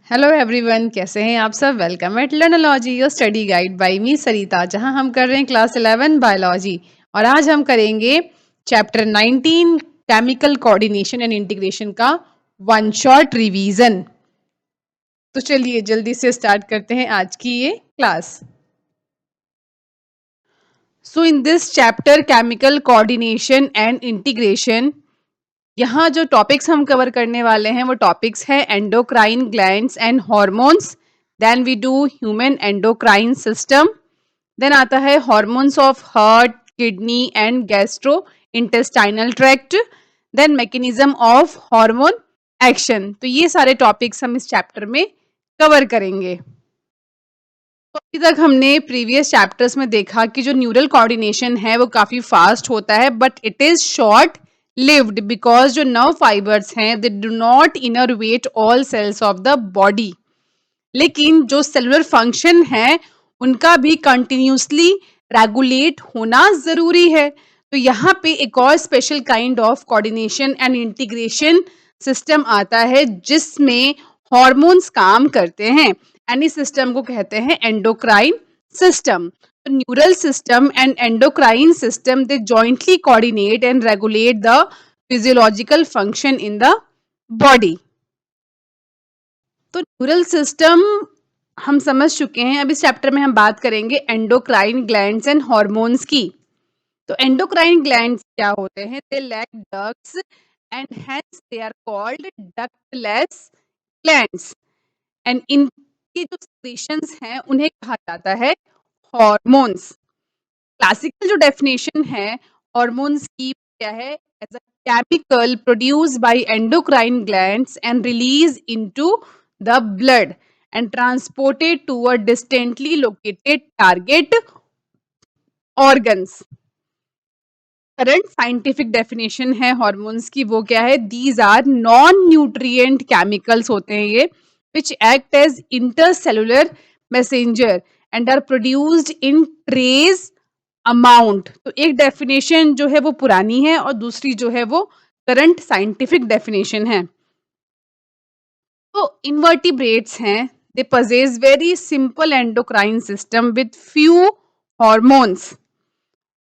Hello everyone, कैसे हैं आप सब। Welcome at Learnology, your study guide by me Sarita, जहां हम कर रहे हैं क्लास 11 बायोलॉजी। और आज हम करेंगे chapter 19 chemical coordination and integration का वन शॉट रिवीजन। तो चलिए जल्दी से स्टार्ट करते हैं आज की ये class. So in this chapter chemical coordination and integration, यहाँ जो टॉपिक्स हम कवर करने वाले हैं वो टॉपिक्स हैं endocrine glands and hormones, then we do human endocrine system, then आता है hormones of heart, kidney and gastrointestinal tract, then mechanism of hormone action. तो ये सारे टॉपिक्स हम इस चैप्टर में कवर करेंगे। तो अभी तक हमने प्रीवियस चैप्टर्स में देखा कि जो न्यूरल कोऑर्डिनेशन है वो काफी फास्ट होता है, but it is short lived because जो नर्व फाइबर्स हैं they do not innervate all cells of the body. लेकिन जो सेलुलर फंक्शन है उनका भी कंटिन्यूसली रेगुलेट होना जरूरी है। तो यहाँ पे एक और special kind of coordination and integration system आता है जिसमें हॉर्मोन्स काम करते हैं, एंड इस सिस्टम को कहते हैं एंडोक्राइन सिस्टम। तो neural system and endocrine system they jointly coordinate and regulate the physiological function in the body. तो न्यूरल सिस्टम हम समझ चुके हैं। अब इस चैप्टर में हम बात करेंगे एंडोक्राइन ग्लैंड्स एंड हॉर्मोन्स की। तो एंडोक्राइन ग्लैंड्स क्या होते हैं? They lack ducts and hence they are called ductless glands, and इनकी जो सेक्रेशंस हैं उन्हें कहा जाता है हॉर्मोन्स। क्लासिकल जो डेफिनेशन है हॉर्मोन्स की क्या है? As a chemical produced by endocrine glands and release into the blood and transported to a distantly located target organs। Current scientific definition है हॉर्मोन्स की, वो क्या है? These are non nutrient chemicals होते हैं ये, which act as intercellular messenger and are produced in trace amount. तो एक डेफिनेशन जो है वो पुरानी है और दूसरी जो है वो करंट साइंटिफिक डेफिनेशन है। तो इनवर्टिब्रेट्स हैं, they possess very simple endocrine system with few hormones।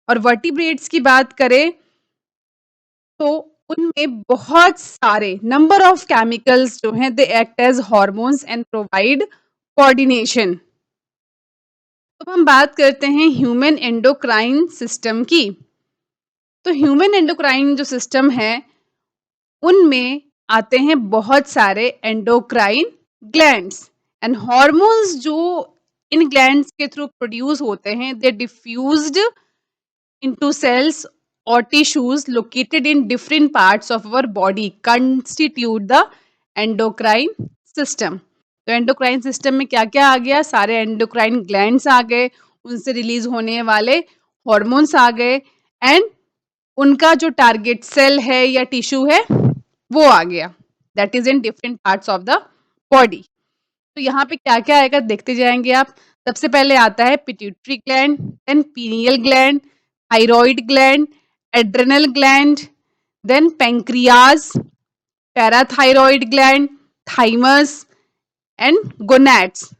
और वर्टिब्रेट्स की बात करें तो उनमें बहुत सारे नंबर ऑफ केमिकल्स जो हैं they act as hormones and provide coordination. तो हम बात करते हैं ह्यूमन एंडोक्राइन सिस्टम की। तो ह्यूमन एंडोक्राइन जो सिस्टम है उनमें आते हैं बहुत सारे एंडोक्राइन ग्लैंड्स एंड हॉर्मोन्स जो इन ग्लैंड्स के थ्रू प्रोड्यूस होते हैं दे डिफ्यूज्ड इनटू सेल्स और tissues located in different parts of our body constitute the endocrine system. तो एंडोक्राइन सिस्टम में क्या क्या आ गया? सारे एंडोक्राइन ग्लैंड्स आ गए, उनसे रिलीज होने वाले हॉर्मोन्स आ गए, एंड उनका जो टारगेट सेल है या टिश्यू है वो आ गया, that is in different parts of the body. तो यहाँ पे क्या क्या आएगा देखते जाएंगे आप। सबसे पहले आता है pituitary gland, then pineal gland, thyroid gland, adrenal gland, then pancreas, parathyroid gland, thymus and gonads,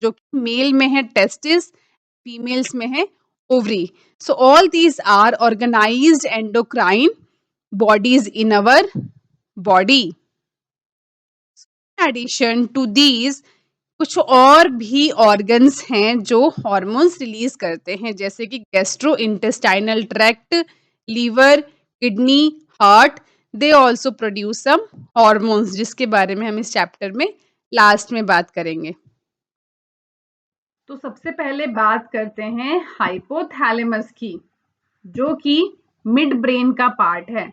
जो कि मेल में है टेस्टिस, फीमेल्स में है ovary. So all these are organized endocrine bodies in our body। In addition to these, कुछ और भी organs हैं जो हॉर्मोन्स रिलीज करते हैं, जैसे कि gastrointestinal tract, liver, kidney, heart, they also produce some hormones, जिसके बारे में हम इस चैप्टर में लास्ट में बात करेंगे। तो सबसे पहले बात करते हैं हाइपोथैलेमस की, जो कि मिड ब्रेन का पार्ट है,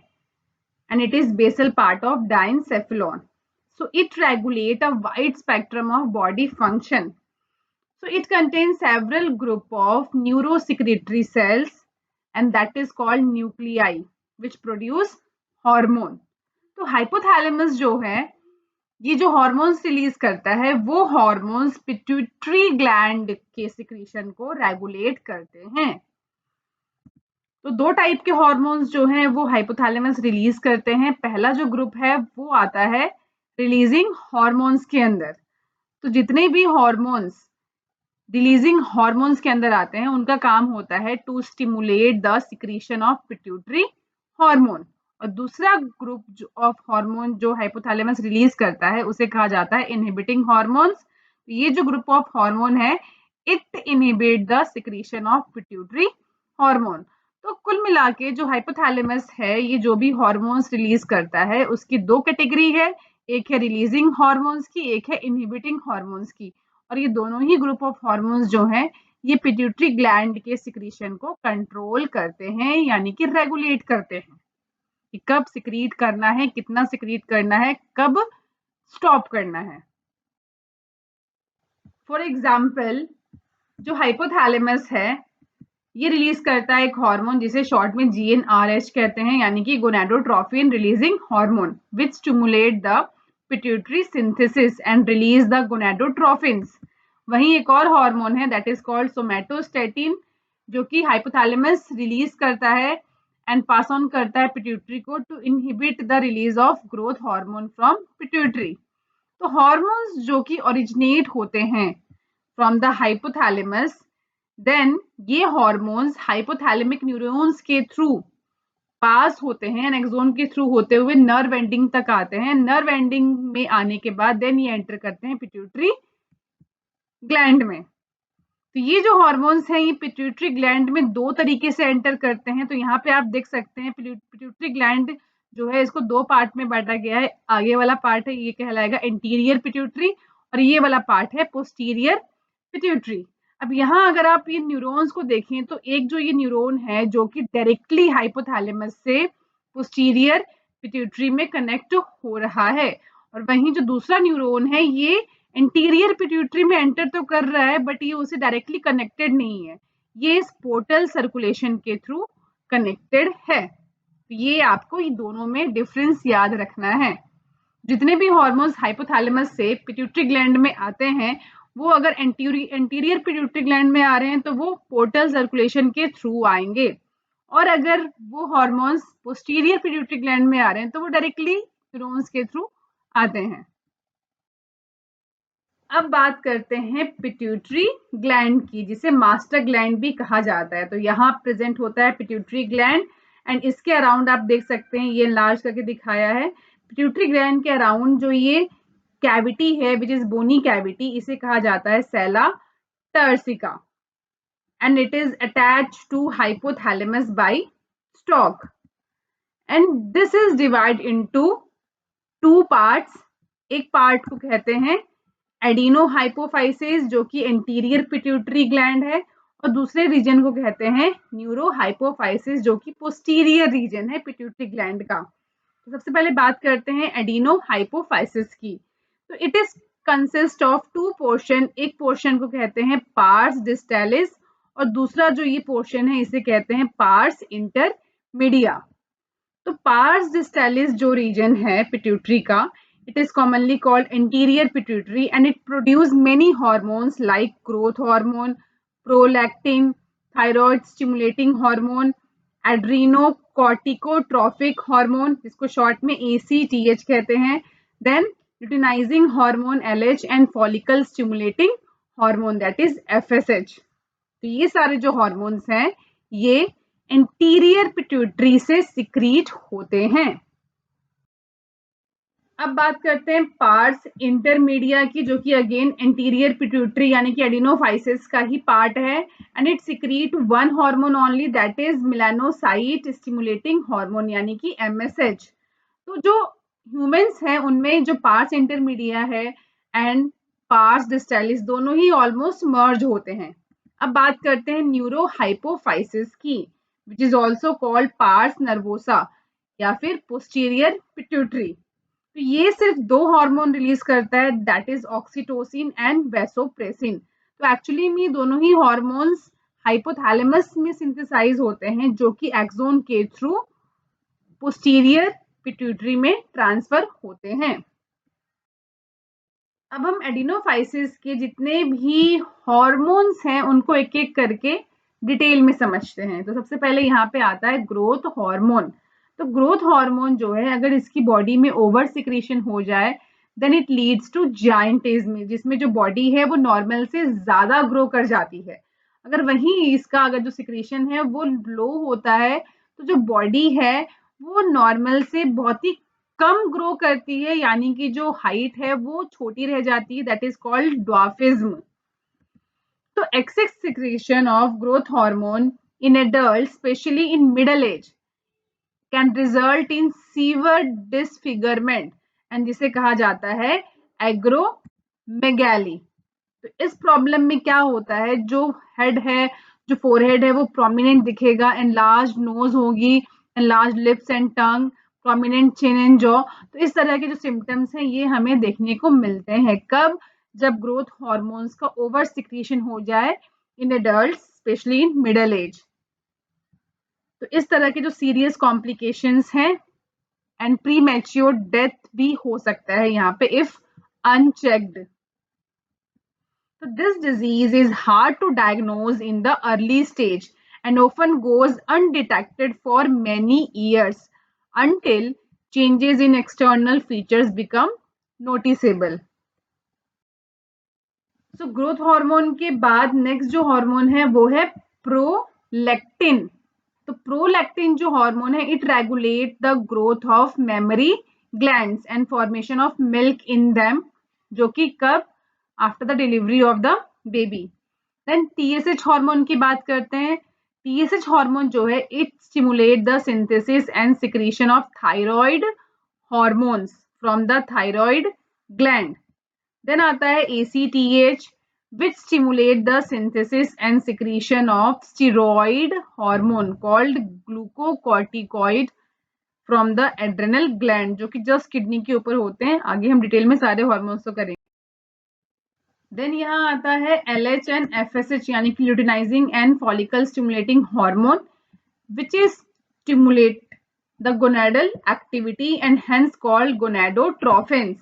and it is basal part of diencephalon। So it regulates a wide spectrum of body function। So it contains several group of neurosecretory cells and that is called nuclei which produce hormone। तो hypothalamus जो है ये जो hormones release करता है वो hormones pituitary gland के secretion को रेगुलेट करते हैं। तो दो टाइप के हॉर्मोन्स जो हैं वो हाइपोथैलेमस रिलीज करते हैं। पहला जो ग्रुप है वो आता है रिलीजिंग हॉर्मोन्स के अंदर, तो जितने भी हॉर्मोन्स रिलीजिंग हॉर्मोन्स के अंदर आते हैं उनका काम होता है to stimulate the secretion of pituitary hormone, और दूसरा ग्रुप ऑफ हार्मोन जो हाइपोथैलेमस रिलीज करता है उसे कहा जाता है इनहिबिटिंग हार्मोन्स। ये जो ग्रुप ऑफ हार्मोन है it inhibit the secretion of pituitary hormone. तो कुल मिला के जो हाइपोथैलेमस है ये जो भी हार्मोन्स रिलीज करता है उसकी दो कैटेगरी है, एक है रिलीजिंग हार्मोन्स की, एक है इनहिबिटिंग हार्मोन्स की। और ये दोनों ही ग्रुप ऑफ हार्मोन्स जो हैं ये पिट्यूटरी ग्लैंड के सिक्रीशन को कंट्रोल करते हैं, यानी कि रेगुलेट करते हैं कि कब सिक्रीट करना है, कितना सिक्रीट करना है, कब स्टॉप करना है। फॉर एग्जाम्पल जो हाइपोथैलेमस है ये रिलीज करता है एक हार्मोन जिसे शॉर्ट में GnRH कहते हैं, यानी कि gonadotrophin releasing hormone which stimulate the pituitary synthesis and release the gonadotrophins. वहीं एक और हार्मोन है दैट इज कॉल्ड सोमैटोस्टेटिन जो कि हाइपोथैलेमस रिलीज करता है एंड पास ऑन करता है पिट्यूटरी को to inhibit the release of growth hormone from pituitary. तो हार्मोन्स जो कि ओरिजिनेट होते हैं फ्रॉम द हाइपोथैलेमस, देन ये हार्मोन्स हाइपोथैलेमिक न्यूरॉन्स के थ्रू पास होते हैं, एक्सोन के थ्रू होते हुए नर्व एंडिंग तक आते हैं। नर्व एंडिंग में आने के बाद देन ये एंटर करते हैं पिट्यूटरी ग्लैंड में। तो ये जो हार्मोन्स हैं ये पिट्यूटरी ग्लैंड में दो तरीके से एंटर करते हैं। तो यहाँ पे आप देख सकते हैं पिट्यूटरी ग्लैंड जो है इसको दो पार्ट में बांटा गया है। आगे वाला पार्ट है ये कहलाएगा इंटीरियर पिट्यूटरी और ये वाला पार्ट है पोस्टीरियर पिट्यूटरी। अब यहाँ अगर आप ये न्यूरॉन्स को देखें तो एक जो ये न्यूरॉन है जो कि डायरेक्टली हाइपोथैलेमस से पोस्टीरियर पिट्यूटरी में कनेक्ट हो रहा है, और वहीं जो दूसरा न्यूरॉन है ये इंटीरियर पिट्यूटरी में एंटर तो कर रहा है बट ये उसे डायरेक्टली कनेक्टेड नहीं है, ये इस पोर्टल सर्कुलेशन के थ्रू कनेक्टेड है। तो ये आपको ये दोनों में डिफरेंस याद रखना है। जितने भी हॉर्मोन्स हाइपोथैलेमस से पिट्यूटरी ग्लैंड में आते हैं वो अगर एंटीरियर पिट्यूटरी ग्लैंड में आ रहे हैं तो वो पोर्टल सर्कुलेशन के थ्रू आएंगे, और अगर वो हॉर्मोन्स पोस्टीरियर पिट्यूटरी ग्लैंड में आ रहे हैं तो वो डायरेक्टली न्यूरॉन्स के थ्रू आते हैं। अब बात करते हैं पिट्यूटरी ग्लैंड की जिसे मास्टर ग्लैंड भी कहा जाता है। तो यहाँ प्रेजेंट होता है पिट्यूटरी ग्लैंड एंड इसके अराउंड आप देख सकते हैं ये लार्ज करके दिखाया है। पिट्यूटरी ग्लैंड के अराउंड जो ये कैविटी है विच इज बोनी कैविटी इसे कहा जाता है sella turcica and it is attached to hypothalamus by stalk and this is divide into two parts. एक पार्ट को कहते हैं एडिनो हाइपोफाइसिस जो कि एंटीरियर पिट्यूटरी ग्लैंड है, और दूसरे रीजन को कहते हैं न्यूरो हाइपोफाइसिस जो कि पोस्टीरियर रीजन है पिट्यूटरी ग्लैंड का। तो सबसे पहले बात करते हैं एडिनो हाइपोफाइसिस की। तो it is consist of to portion, एक पोर्शन को कहते हैं पार्स डिस्टेलिस और दूसरा जो ये पोर्शन है इसे कहते हैं पार्स इंटरमीडिया। तो पार्स डिस्टेलिस जो रीजन है पिट्यूटरी का it is commonly called anterior pituitary and it produces many hormones like growth hormone, prolactin, thyroid stimulating hormone, adrenocorticotropic hormone जिसको शॉर्ट में ACTH कहते हैं, then luteinizing hormone LH and follicle stimulating hormone that is FSH। तो ये सारे जो hormones हैं ये एंटीरियर पिट्यूटरी से सिक्रीट होते हैं। अब बात करते हैं पार्स इंटरमीडिया की जो कि अगेन एंटीरियर पिट्यूटरी यानी कि एडिनोफाइसिस का ही पार्ट है and it secrete one hormone only that is melanocyte stimulating hormone यानी कि MSH। तो जो ह्यूमंस हैं उनमें जो पार्स इंटरमीडिया है एंड पार्स डिस्टेलिस दोनों ही ऑलमोस्ट मर्ज होते हैं। अब बात करते हैं न्यूरो हाइपोफाइसिस की which is also called pars nervosa या फिर पोस्टीरियर पिट्यूटरी। तो ये सिर्फ दो हार्मोन रिलीज करता है that is oxytocin and vasopressin. तो एक्चुअली में दोनों ही हार्मोन्स हाइपोथैलेमस में सिंथेसाइज होते हैं जो कि एक्सोन के थ्रू पोस्टीरियर पिट्यूटरी में ट्रांसफर होते हैं। अब हम एडिनोफाइसिस के जितने भी हॉर्मोन्स हैं उनको एक एक करके डिटेल में समझते हैं। तो सबसे पहले यहाँ पे आता है ग्रोथ हार्मोन। तो ग्रोथ हार्मोन जो है अगर इसकी बॉडी में ओवर सिक्रीशन हो जाए देन इट लीड्स टू जायंटिज्म, जिसमें जो बॉडी है वो नॉर्मल से ज़्यादा ग्रो कर जाती है। अगर वहीं इसका अगर जो सिक्रीशन है वो लो होता है, तो जो बॉडी है वो नॉर्मल से बहुत ही कम ग्रो करती है, यानी कि जो हाइट है वो छोटी रह जाती है, दैट इज कॉल्ड ड्वार्फिज्म। तो excess secretion of growth hormone in adults, especially in middle age, can result in severe disfigurement and जिसे कहा जाता है एग्रोमेगाली। तो इस प्रॉब्लम में क्या होता है, जो हेड है, जो फोरहेड है वो प्रोमिनेंट दिखेगा, एनलार्ज नोज होगी, enlarge lips and tongue, prominent chin and jaw. तो इस तरह के जो सिम्टम्स हैं ये हमें देखने को मिलते हैं कब, जब ग्रोथ हार्मोन्स का ओवर सिक्रीशन हो जाए in adults, specially in middle age. तो इस तरह के जो सीरियस कॉम्प्लिकेशंस हैं एंड प्री मैच्योर डेथ भी हो सकता है यहाँ पे if unchecked. So this disease is hard to diagnose in the early stage and often goes undetected for many years until changes in external features become noticeable. So growth hormone के बाद next जो hormone है वो है prolactin. तो prolactin जो hormone है it regulates the growth of mammary glands and formation of milk in them, जो कि कब, after the delivery of the baby. Then TSH hormone की बात करते हैं। TSH हार्मोन जो है it stimulate the synthesis and secretion of thyroid hormones from the thyroid gland. Then आता है ACTH which stimulate the synthesis and secretion of steroid hormone called glucocorticoid from the adrenal gland, जो कि just kidney के ऊपर होते हैं। आगे हम डिटेल में सारे हार्मोन्स को करेंगे। देन यहाँ आता है LH एंड FSH यानी कि luteinising and follicle stimulating hormone which is stimulate the gonadal activity and hence called gonadotrophins.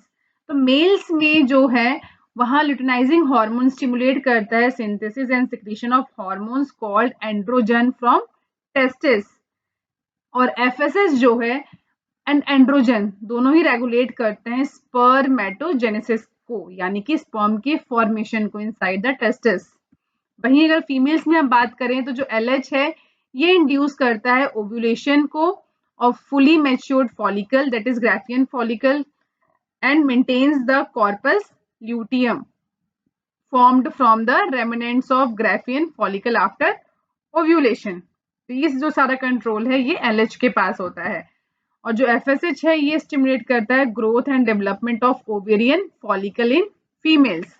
तो मेल्स में जो है वहाँ ल्यूटिनाइजिंग हार्मोन स्टिमुलेट करता है synthesis and secretion of hormones called androgen from testis, और FSH जो है एंड एंड्रोजन दोनों ही रेगुलेट करते हैं स्पर्मेटोजेनेसिस को, यानी कि स्पर्म के फॉर्मेशन को इनसाइड द टेस्टिस। वहीं अगर फीमेल्स में हम बात करें तो जो LH है ये इंड्यूस करता है ओव्यूलेशन को of fully matured follicle, that is Graafian follicle, and maintains the corpus luteum formed from the remnants of Graafian follicle after ovulation. तो ये जो सारा कंट्रोल है ये LH के पास होता है। और जो FSH है ये स्टिमुलेट करता है growth and development of ovarian follicle in females.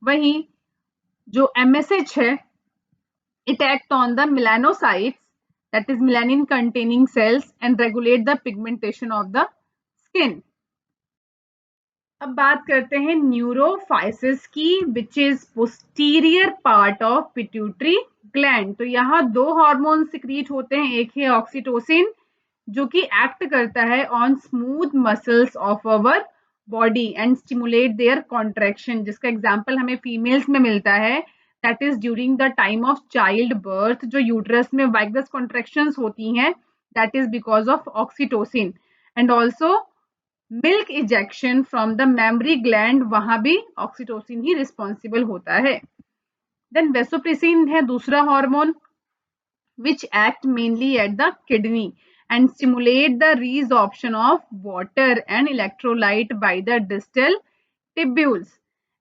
वहीं जो MSH है it act on the melanocytes, that is melanin containing cells, and regulate the pigmentation of the skin. अब बात करते हैं न्यूरोफाइसिस की, which is posterior part of pituitary gland. तो यहाँ दो हार्मोन सिक्रीट होते हैं, एक है ऑक्सीटोसिन जो कि एक्ट करता है on smooth muscles of our body and stimulate their contraction, जिसका एग्जांपल हमें फीमेल्स में मिलता है, that is during the time of childbirth. जो यूट्रस में वाइगस कॉन्ट्रैक्शंस होती हैं that is because of oxytocin, and also milk ejection from the mammary gland, वहां भी ऑक्सीटोसिन ही रिस्पॉन्सिबल होता है। देन वेसोप्रेसिन है दूसरा hormone which act mainly at the kidney and stimulate the resorption of water and electrolyte by the distal tubules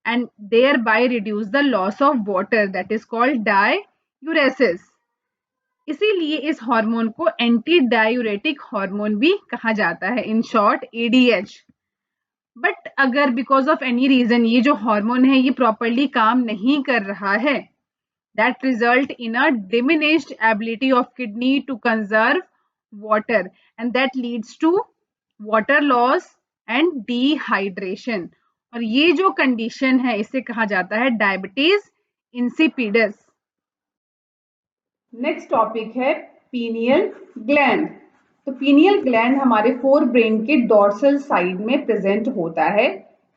and thereby reduce the loss of water, that is called diuresis. इसीलिए इस hormone को anti diuretic hormone भी कहा जाता है, in short ADH। But अगर because of any reason ये जो हार्मोन है ये प्रॉपरली काम नहीं कर रहा है, that result in a diminished ability of kidney to conserve water and that leads to water loss and dehydration, और ये जो कंडीशन है इसे कहा जाता है डायबिटीज इंसिपिडस। नेक्स्ट टॉपिक है पीनियल ग्लैंड। तो पीनियल ग्लैंड हमारे फोर ब्रेन के डोर्सल साइड में प्रेजेंट होता है।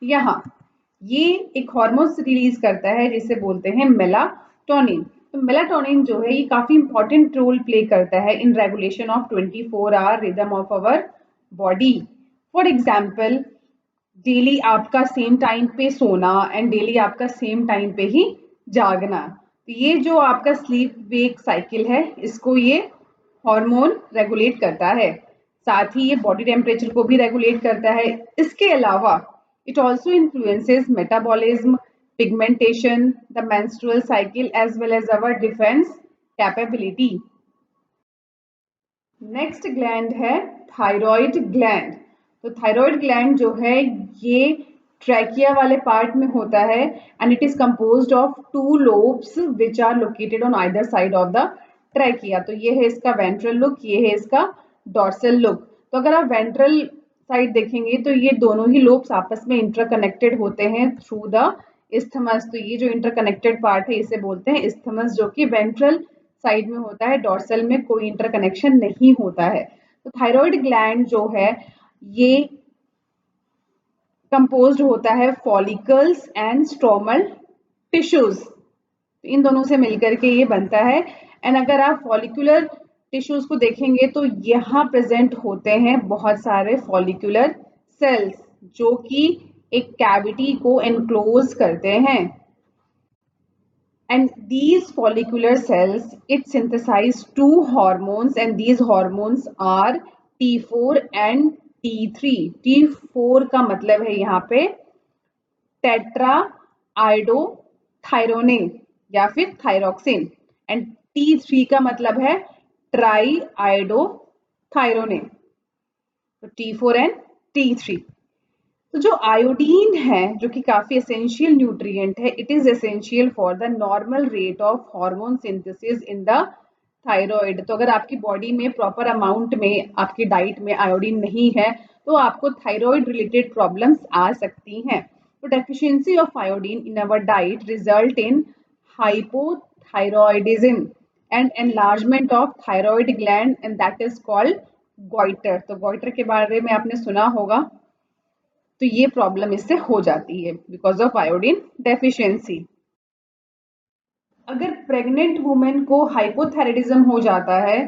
यहाँ ये एक हार्मोन रिलीज करता है जिसे बोलते हैं मेलाटोनिन। तो मेलाटोनिन जो है ये काफी इंपॉर्टेंट रोल प्ले करता है in regulation of 24 hour rhythm of our body. For example daily आपका सेम टाइम पे सोना एंड डेली आपका सेम टाइम पे ही जागना। तो ये जो आपका स्लीप वेक साइकिल है, इसको ये हार्मोन रेगुलेट करता है। साथ ही ये बॉडी टेम्परेचर को भी रेगुलेट करता है। इसके अलावा it also influences metabolism, pigmentation, the menstrual cycle as well as our defence capability. Next gland है थायराइड ग्लैंड। तो थायराइड ग्लैंड जो है ये ट्रैकिया वाले पार्ट में होता है and it is composed of two lobes which are located on either side of the trachea. तो ये है इसका वेंट्रल लुक, ये है इसका डॉर्सल लुक। तो अगर आप वेंट्रल साइड देखेंगे तो ये दोनों ही लोब्स आपस में इंटरकनेक्टेड होते हैं थ्रू द इस्थमस। तो ये जो इंटरकनेक्टेड पार्ट है इसे बोलते हैं इस्थमस, जो कि वेंट्रल साइड में होता है, डॉर्सल में कोई इंटरकनेक्शन नहीं होता है। तो थायराइड ग्लैंड जो है ये कंपोज्ड होता है फॉलिकल्स एंड स्ट्रोमल टिश्यूज। इन दोनों से मिलकर के ये बनता है। एंड अगर आप फॉलिकुलर टिश्यूज को देखेंगे तो यहाँ प्रेजेंट होते हैं बहुत सारे फॉलिकुलर सेल्स जो कि एक कैविटी को एनक्लोज करते हैं। And these follicular cells, it synthesize two hormones, and these hormones are T4 and T3. T4 का मतलब है यहाँ पे टेट्रा आइडोथायरोनिन या फिर थायरोक्सिन, एंड T3 का मतलब है ट्राई आइडोथायरोनिन। तो T4 एंड T3। तो जो आयोडीन है जो कि काफी एसेंशियल न्यूट्रिएंट है, it is essential for the normal rate of hormone synthesis in the thyroid. तो अगर आपकी बॉडी में प्रॉपर अमाउंट में आपकी डाइट में आयोडीन नहीं है तो आपको थायराइड रिलेटेड प्रॉब्लम्स आ सकती हैं। तो deficiency of iodine in our diet result in hypothyroidism and enlargement of thyroid gland and that is called goitre. तो गॉइटर के बारे में आपने सुना होगा। तो ये प्रॉब्लम इससे हो जाती है बिकॉज ऑफ आयोडीन डेफिशिएंसी। अगर प्रेग्नेंट वुमेन को हाइपोथायराइडिज्म हो जाता है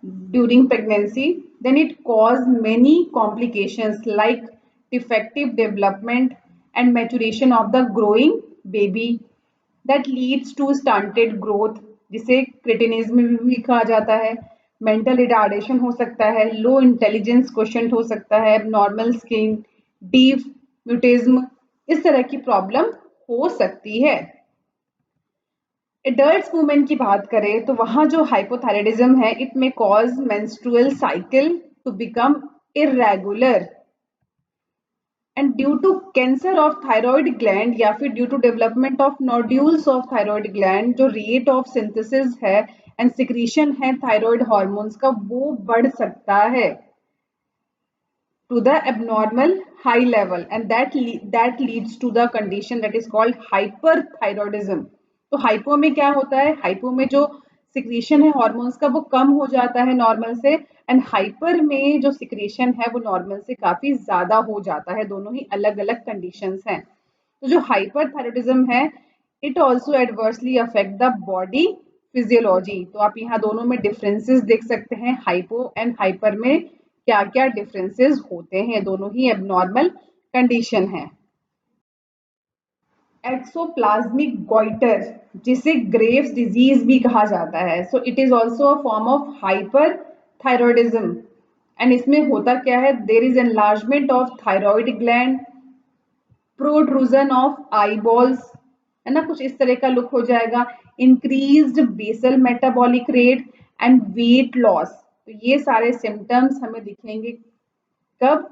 during pregnancy, then it cause many complications like defective development and maturation of the growing baby that leads to stunted growth, जिसे क्रिटिनिज्म भी कहा जाता है। मेंटल रिटार्डेशन हो सकता है, लो इंटेलिजेंस क्वेश्चन हो सकता है, नॉर्मल स्किन, डीप म्यूटिज्म, इस तरह की प्रॉब्लम हो सकती है। एडल्ट वुमेन की बात करें तो वहां जो हाइपोथायराइडिज्म है it may cause menstrual cycle to become irregular and due to cancer of thyroid gland या फिर due to development of nodules of thyroid gland, जो रेट ऑफ सिंथेसिस है एंड सिक्रीशन है थायराइड हार्मोन्स का वो बढ़ सकता है to the abnormal high level, and that leads to the condition that is called hyperthyroidism। तो हाइपो में क्या होता है, हाइपो में जो सिक्रीशन है हार्मोन्स का वो कम हो जाता है नॉर्मल से, एंड हाइपर में जो सिक्रीशन है वो नॉर्मल से काफी ज्यादा हो जाता है। दोनों ही अलग अलग कंडीशंस हैं। तो जो हाइपरथायराइडिज्म है it also adversely affect the body physiology. तो आप यहाँ दोनों में डिफरेंसेस देख सकते हैं, हाइपो एंड हाइपर में क्या क्या डिफरेंसेस होते हैं, दोनों ही एबनॉर्मल कंडीशन है। एक्सोप्लाज्मिक गॉइटर, जिसे ग्रेव्स डिजीज भी कहा जाता है, so it is also a form of hyperthyroidism. And इसमें होता क्या है, there is enlargement of thyroid gland, protrusion of eyeballs, है ना, कुछ इस तरह का लुक हो जाएगा, increased basal metabolic rate and weight loss. तो ये सारे सिम्टम्स हमें दिखेंगे कब,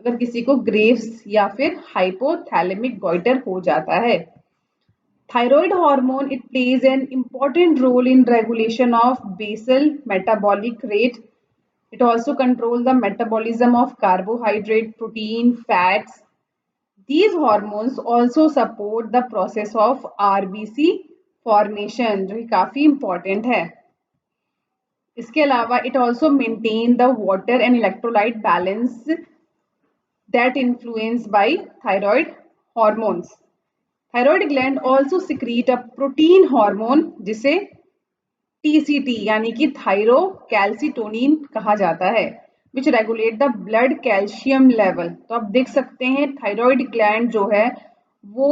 अगर किसी को ग्रेव्स या फिर हाइपोथैलेमिक गॉइटर हो जाता है। Thyroid hormone it plays an important role in regulation of basal metabolic rate. It also control the metabolism of carbohydrate, protein, fats. These hormones also support the process of RBC formation, जो कि काफी important है। इसके अलावा it also maintain the water and electrolyte balance that influenced by thyroid hormones. Thyroid gland also secrete a protein hormone जिसे TCT यानी कि thyrocalcitonin कहा जाता है। विच regulate the blood calcium level. तो आप देख सकते हैं थायराइड ग्लैंड जो है वो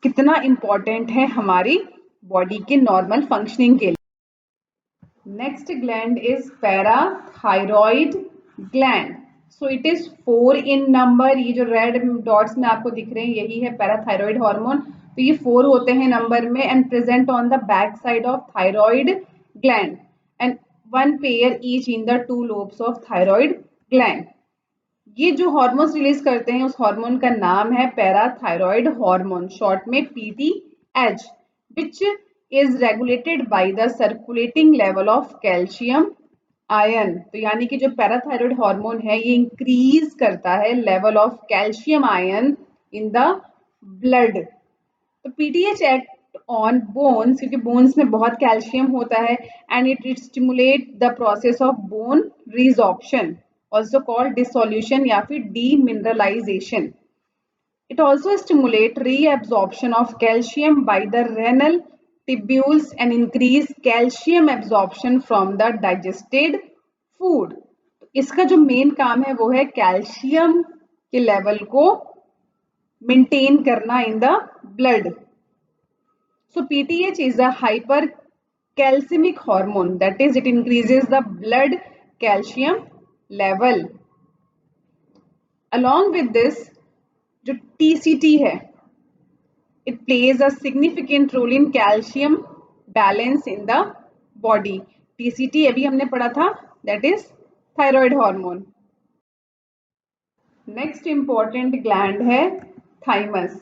कितना इंपॉर्टेंट है हमारी बॉडी के नॉर्मल फंक्शनिंग के लिए। Next gland is parathyroid gland. So it is 4 in number. ये जो रेड डॉट्स में आपको दिख रहे हैं यही है पैराथायरॉइड हार्मोन। तो ये 4 होते हैं नंबर में and present on the back side of thyroid gland and one pair each in the 2 lobes of thyroid gland. ये जो हार्मोन्स रिलीज करते हैं उस हार्मोन का नाम है पैराथायरॉइड हार्मोन, शॉर्ट में PTH, which is regulated by the circulating level of calcium ion. तो यानी कि जो पैराथायरॉइड हार्मोन है ये इंक्रीज करता है level of calcium ion in the blood. तो PTH एक्ट ऑन बोन्स, क्योंकि बोन्स में बहुत कैल्शियम होता है and it stimulate the process of bone resorption, also called dissolution या फिर demineralization. It also stimulate reabsorption of calcium by the renal tubules and increase calcium absorption from the digested food. इसका जो main काम है वो है calcium के level को मेंटेन करना इन the blood. So PTH is a hypercalcemic hormone, that is it increases the blood calcium level. Along with this जो TCT है it plays a significant role in calcium balance in the body. TCT अभी हमने पढ़ा था, that is thyroid hormone. Next important gland है thymus.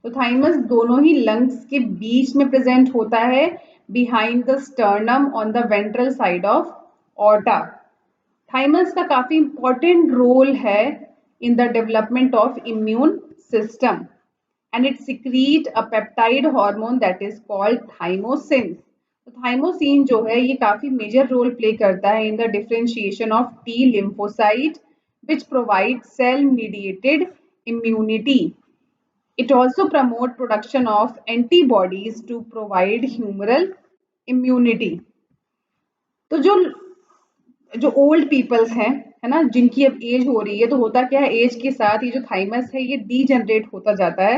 तो thymus दोनों ही lungs के बीच में प्रेजेंट होता है behind the sternum on the ventral side of aorta. Thymus का काफी इंपॉर्टेंट रोल है in the development of immune system and it secrete a peptide hormone that is called thymosin. तो thymosin जो है ये काफी मेजर रोल प्ले करता है in the differentiation of T lymphocyte which provide cell mediated immunity. It also promote production of antibodies to provide humoral immunity. तो जो जो ओल्ड पीपल्स हैं है ना जिनकी अब एज हो रही है तो होता क्या है एज के साथ ये जो थाइमस है ये डीजनरेट होता जाता है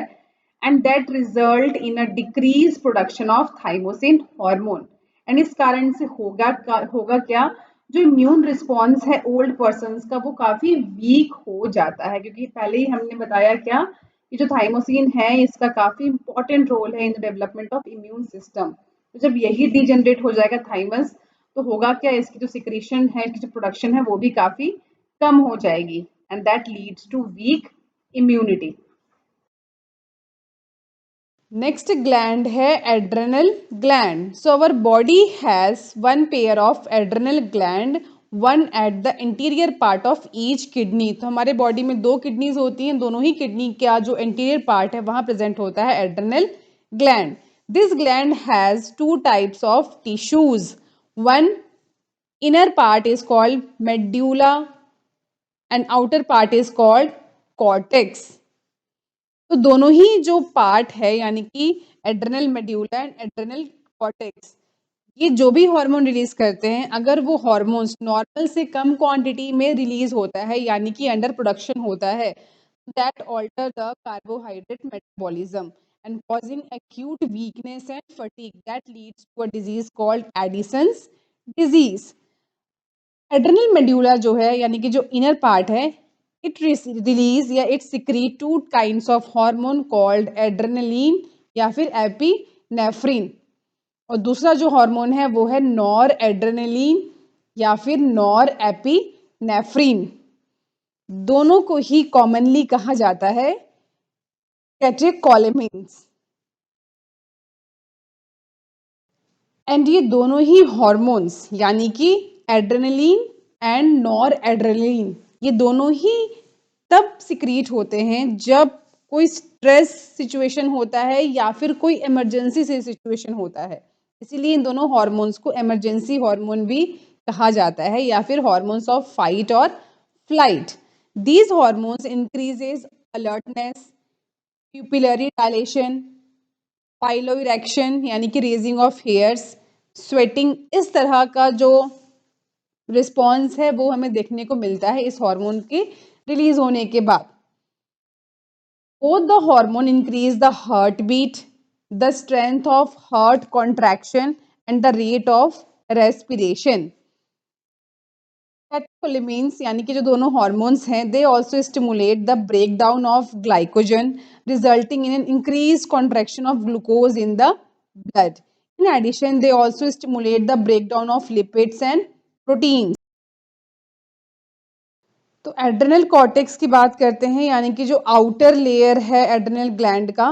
and that result in a decrease production of thymosin hormone. And इस कारण से होगा क्या जो इम्यून रिस्पॉन्स है ओल्ड पर्सन का वो काफी वीक हो जाता है, क्योंकि पहले ही हमने बताया क्या कि जो थाइमोसिन है इसका काफी इंपॉर्टेंट रोल है in the development of immune system. तो जब यही डीजनरेट हो जाएगा थाइमस तो होगा क्या इसकी जो सिक्रीशन है इसकी जो प्रोडक्शन है वो भी काफी कम हो जाएगी and that leads to weak immunity. Next gland है adrenal gland. So our body has one pair of adrenal gland, one at the interior part of each kidney. तो हमारे बॉडी में 2 किडनीज होती हैं, दोनों ही किडनी का जो इंटीरियर पार्ट है वहां प्रेजेंट होता है adrenal gland. This gland has 2 types of tissues, one inner part is called medulla and outer part is called cortex। तो दोनों ही जो पार्ट है यानी कि adrenal medulla and adrenal cortex ये जो भी हार्मोन रिलीज करते हैं अगर वो हार्मोन्स नॉर्मल से कम क्वांटिटी में रिलीज होता है यानी कि अंडर प्रोडक्शन होता है that alter the carbohydrate metabolism and causing acute weakness and fatigue that leads to a disease called Addison's disease. Adrenal medulla जो है यानी कि जो इनर पार्ट है इट रिलीज या it secrete 2 kinds of hormone called adrenaline या फिर epinephrine, और दूसरा जो हार्मोन है वो है नॉर एड्रेनलिन या फिर नॉर एपिनेफ्रिन। दोनों को ही कॉमनली कहा जाता है कैटेकोलेमिन्स। एंड ये दोनों ही हॉर्मोन्स यानी कि एड्रेनलिन एंड नॉर एड्रेनलिन ये दोनों ही तब सिक्रीट होते हैं जब कोई स्ट्रेस सिचुएशन होता है या फिर कोई इमरजेंसी से सिचुएशन होता है, इसीलिए इन दोनों हॉर्मोन्स को इमरजेंसी हार्मोन भी कहा जाता है या फिर हॉर्मोन्स ऑफ फाइट और flight. These hormones increases alertness, pupillary dilation, piloerection यानी कि रेजिंग ऑफ हेयर्स, स्वेटिंग, इस तरह का जो रिस्पॉन्स है वो हमें देखने को मिलता है इस हार्मोन के रिलीज होने के बाद। Both the hormone increase the heartbeat, the strength of heart contraction, and the rate of respiration. कैटेकोलिमिन्स यानी कि जो दोनों हॉर्मोन्स हैं, they also stimulate the breakdown of glycogen, resulting in an increased contraction of glucose in the blood. In addition, they also stimulate the breakdown of lipids and proteins. तो adrenal cortex की बात करते हैं, यानी कि जो outer layer है adrenal gland का,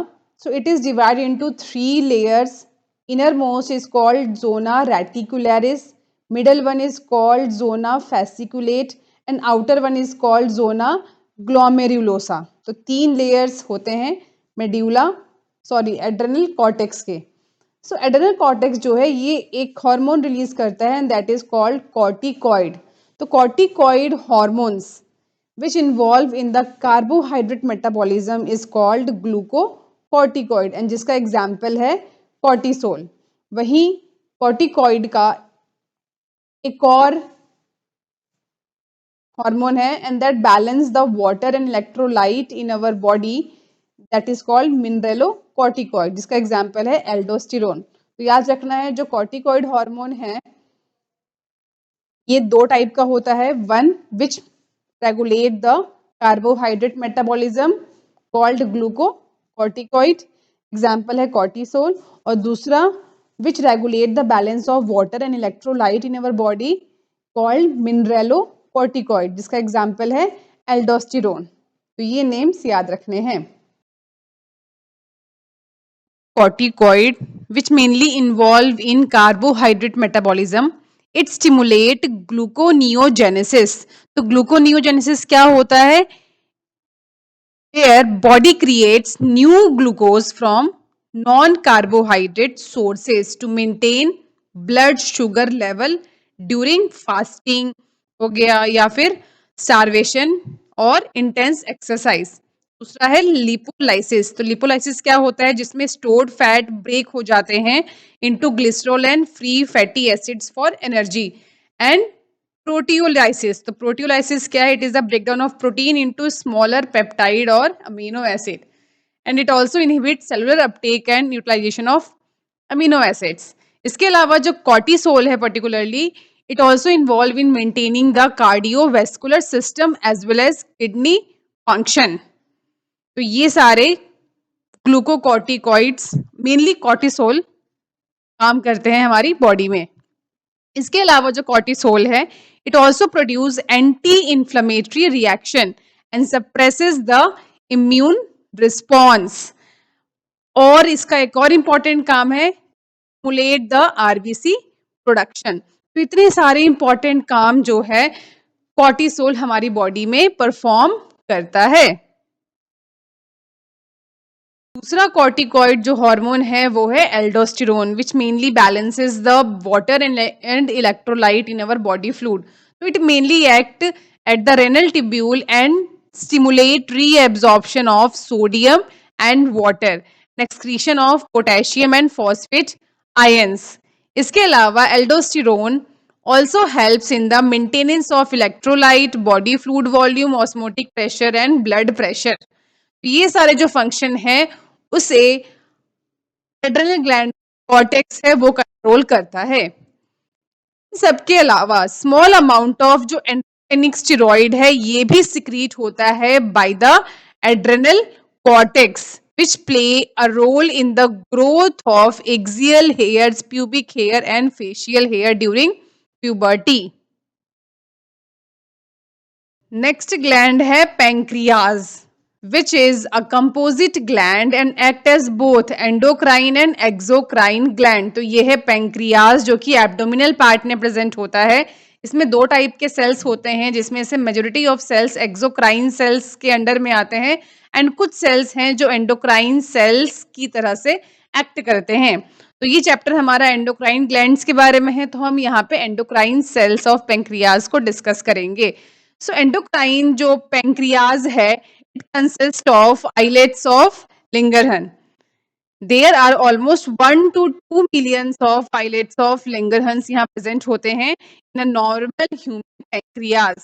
so it is divided into 3 layers. Inner most is called zona reticularis, middle one is called zona fasciculate and outer one is called zona glomerulosa. तो 3 लेयर्स होते हैं मेड्यूला एड्रेनल कॉर्टेक्स के. सो adrenal cortex जो है ये एक hormone release करता है and that is called corticoid. तो corticoid hormones which involve in the carbohydrate metabolism is called glucocorticoid and जिसका एग्जाम्पल है cortisol. वहीं corticoid का एक और हार्मोन है and that balance the water and electrolyte in our body, that is called mineralocorticoid जिसका example है aldosterone. तो याद रखना है जो corticoid हार्मोन है ये 2 टाइप का होता है. One which regulate the carbohydrate metabolism called glucocorticoid, example है cortisol. और दूसरा which regulate the balance of water and electrolyte in our body called mineralocorticoid जिसका example है aldosterone. तो ये names याद रखने हैं. Corticoid which mainly involve in carbohydrate metabolism, it stimulate gluconeogenesis. तो gluconeogenesis क्या होता है? Where body creates new glucose from non-carbohydrate sources to maintain blood sugar level during fasting हो गया या फिर starvation और intense exercise. दूसरा है लिपोलाइसिस. तो लिपोलाइसिस क्या होता है? जिसमें स्टोर्ड फैट ब्रेक हो जाते हैं into glycerol and free fatty acids for energy. And proteolysis. तो प्रोटियोलाइसिस क्या है? It is the breakdown of protein into smaller peptide और amino acid and it also inhibit cellular uptake and utilization of amino acids. इसके अलावा जो cortisol है particularly, it also involve in maintaining the cardiovascular system as well as kidney function. तो ये सारे glucocorticoids mainly cortisol काम करते हैं हमारी बॉडी में. इसके अलावा जो कॉर्टिसोल है it also produce anti inflammatory reaction and suppresses the immune response. और इसका एक और इंपॉर्टेंट काम है स्टिमुलेट द आरबीसी प्रोडक्शन. तो इतने सारे इंपॉर्टेंट काम जो है कॉर्टिसोल हमारी बॉडी में परफॉर्म करता है. दूसरा कॉर्टिकॉइड जो हार्मोन है वो है aldosterone which mainly balances the water and electrolyte in our body fluid. तो it mainly act at the renal tubule and stimulate reabsorption of sodium and water, excretion of potassium and phosphate ions. इसके अलावा aldosterone also helps in the maintenance of electrolyte, body fluid volume, osmotic pressure and blood pressure. ये सारे जो function है उसे adrenal gland cortex है वो control करता है. सबके अलावा स्मॉल अमाउंट ऑफ जो एंडोक्राइनिक स्टेरॉइड है ये भी सिक्रीट होता है by the adrenal cortex which play a role in the growth of axial hairs, pubic hair and facial hair during puberty. Next gland है pancreas which is a composite gland and act as both endocrine and exocrine gland. तो ये है pancreas जो कि abdominal part में present होता है. इसमें 2 टाइप के सेल्स होते हैं जिसमें से majority of cells exocrine cells के अंडर में आते हैं एंड कुछ सेल्स हैं जो एंडोक्राइन सेल्स की तरह से एक्ट करते हैं. तो ये चैप्टर हमारा एंडोक्राइन ग्लैंड्स के बारे में है, तो हम यहाँ पे एंडोक्राइन सेल्स ऑफ पेंक्रियाज को डिस्कस करेंगे. सो एंडोक्राइन जो पेंक्रियाज है it consists of islets of Langerhans. There are almost 1 to 2 millions of islets of Langerhans यहाँ प्रेजेंट होते हैं in a normal human pancreas.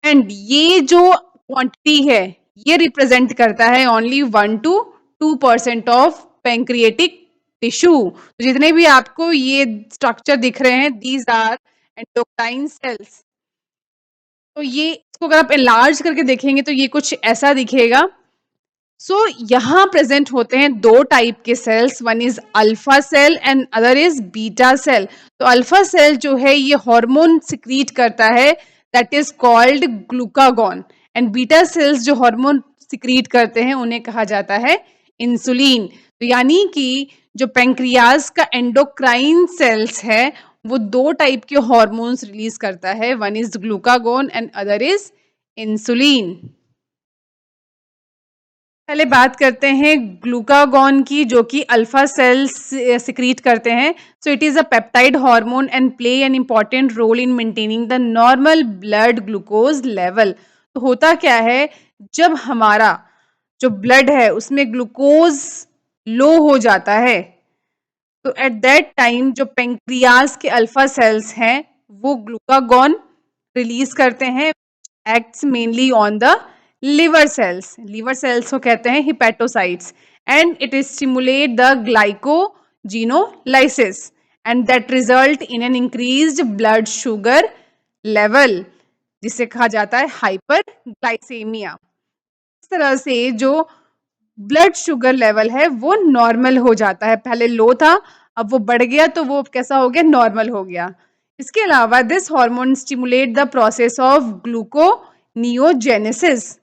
And ये जो क्वांटिटी है, ये रिप्रेजेंट करता है only 1 to 2% of pancreatic tissue. तो जितने भी आपको ये स्ट्रक्चर दिख रहे हैं, दीज आर एंडोक्राइन सेल्स। तो ये इसको अगर आप एनलार्ज करके देखेंगे तो ये कुछ ऐसा दिखेगा। सो यहाँ प्रेजेंट होते हैं दो टाइप के cells, one is alpha cell and other is beta cell. तो अल्फा सेल जो है ये हार्मोन सिक्रीट करता है, that is called glucagon. And beta cells जो हार्मोन सिक्रीट करते हैं उन्हें कहा जाता है इंसुलिन। तो यानी कि जो पेंक्रियाज का एंडोक्राइन सेल्स है वो दो टाइप के हार्मोन्स रिलीज करता है, one is glucagon and other is insulin. पहले बात करते हैं ग्लूकागॉन की, जो कि अल्फा सेल्स सिक्रीट करते हैं। So it is a peptide hormone and play an important role in maintaining the normal blood glucose level. तो होता क्या है, जब हमारा जो ब्लड है उसमें ग्लूकोज लो हो जाता है, तो एट दैट टाइम जो पेंक्रियाज के अल्फा सेल्स हैं वो ग्लूकागॉन रिलीज करते हैं, acts mainly on the liver cells. Liver cells को कहते हैं hepatocytes, and it is stimulate the glycogenolysis and that result in an increased blood sugar level, जिसे कहा जाता है hyperglycemia। इस तरह से जो ब्लड शुगर लेवल है वो नॉर्मल हो जाता है, पहले लो था अब वो बढ़ गया तो वो कैसा हो गया, नॉर्मल हो गया। इसके अलावा this hormone stimulate the process of gluconeogenesis